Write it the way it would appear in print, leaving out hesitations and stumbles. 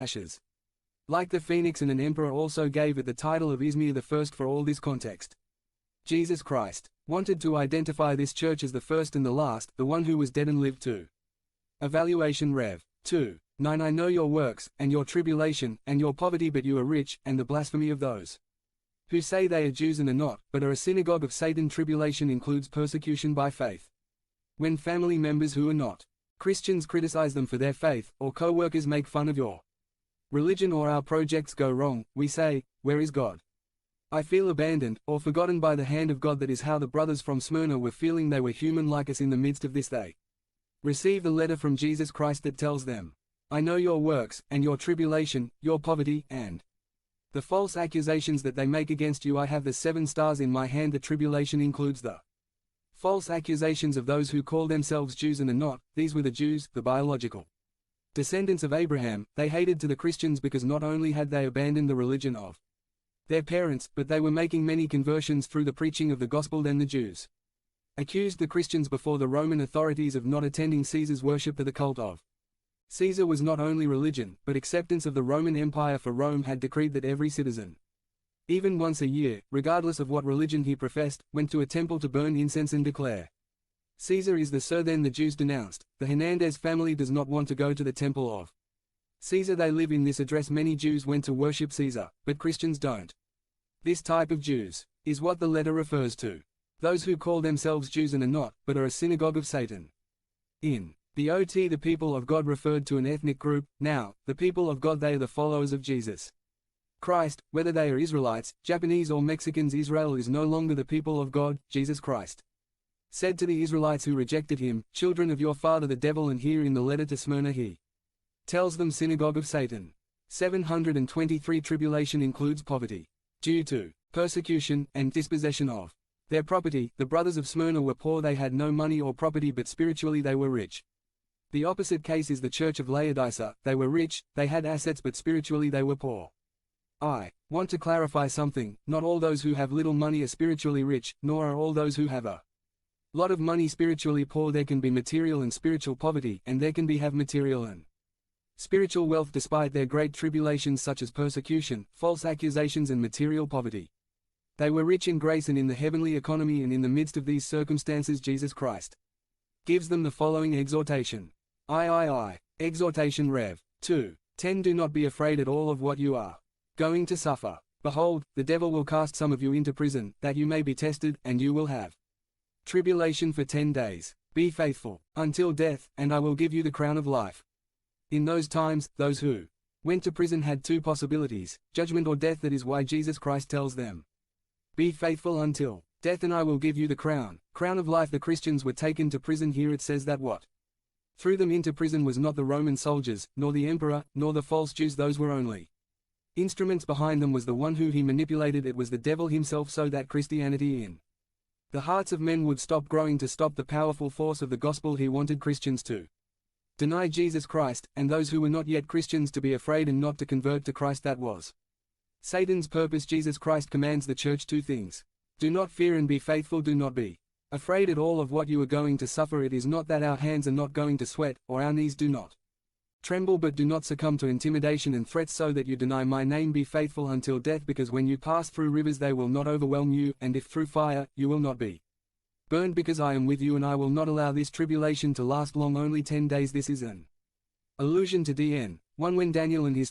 ashes. Like the phoenix, and an emperor also gave it the title of Izmir the first for all this context. Jesus Christ wanted to identify this church as the first and the last, the one who was dead and lived too. Evaluation Rev. 2. 9 I know your works, and your tribulation, and your poverty, but you are rich, and the blasphemy of those who say they are Jews and are not, but are a synagogue of Satan. Tribulation includes persecution by faith. When family members who are not Christians criticize them for their faith, or co-workers make fun of your religion or our projects go wrong, we say, where is God? I feel abandoned, or forgotten by the hand of God. That is how the brothers from Smyrna were feeling. They were human like us. In the midst of this they received a letter from Jesus Christ that tells them, I know your works, and your tribulation, your poverty, and the false accusations that they make against you. I have the 7 stars in my hand. The tribulation includes the false accusations of those who call themselves Jews and are not. These were the Jews, the biological descendants of Abraham. They hated to the Christians because not only had they abandoned the religion of their parents, but they were making many conversions through the preaching of the gospel. Then the Jews accused the Christians before the Roman authorities of not attending Caesar's worship. The cult of Caesar was not only religion, but acceptance of the Roman Empire, for Rome had decreed that every citizen, even once a year, regardless of what religion he professed, went to a temple to burn incense and declare, Caesar is the Sir. Then the Jews denounced, the Hernandez family does not want to go to the temple of Caesar. They live in this address. Many Jews went to worship Caesar, but Christians don't. This type of Jews is what the letter refers to. Those who call themselves Jews and are not, but are a synagogue of Satan. In the OT, the people of God referred to an ethnic group. Now, the people of God, they are the followers of Jesus Christ, whether they are Israelites, Japanese or Mexicans. Israel is no longer the people of God. Jesus Christ said to the Israelites who rejected him, children of your father the devil. And here in the letter to Smyrna he tells them synagogue of Satan. 723 Tribulation includes poverty due to persecution and dispossession of their property. The brothers of Smyrna were poor. They had no money or property, but spiritually they were rich. The opposite case is the church of Laodicea. They were rich, they had assets, but spiritually they were poor. I want to clarify something. Not all those who have little money are spiritually rich, nor are all those who have a lot of money spiritually poor. There can be material and spiritual poverty, and there can be have material and spiritual wealth despite their great tribulations such as persecution, false accusations and material poverty. They were rich in grace and in the heavenly economy, and in the midst of these circumstances Jesus Christ gives them the following exhortation. Exhortation Rev. 2. 10 Do not be afraid at all of what you are going to suffer. Behold, the devil will cast some of you into prison, that you may be tested, and you will have tribulation for 10 days. Be faithful until death, and I will give you the crown of life. In those times, those who went to prison had 2 possibilities, judgment or death. That is why Jesus Christ tells them, be faithful until death, and I will give you the crown of life. The Christians were taken to prison. Here it says that what threw them into prison was not the Roman soldiers, nor the emperor, nor the false Jews. Those were only instruments. Behind them was the one who he manipulated. It was the devil himself, so that Christianity in the hearts of men would stop growing, to stop the powerful force of the gospel. He wanted Christians to deny Jesus Christ, and those who were not yet Christians to be afraid and not to convert to Christ. That was Satan's purpose. Jesus Christ commands the church 2 things. Do not fear and be faithful. Do not be afraid at all of what you are going to suffer. It is not that our hands are not going to sweat, or our knees do not tremble, but do not succumb to intimidation and threats, so that you deny my name. Be faithful until death, because when you pass through rivers they will not overwhelm you, and if through fire, you will not be burned, because I am with you, and I will not allow this tribulation to last long. Only 10 days. This is an allusion to DN 1 when Daniel and his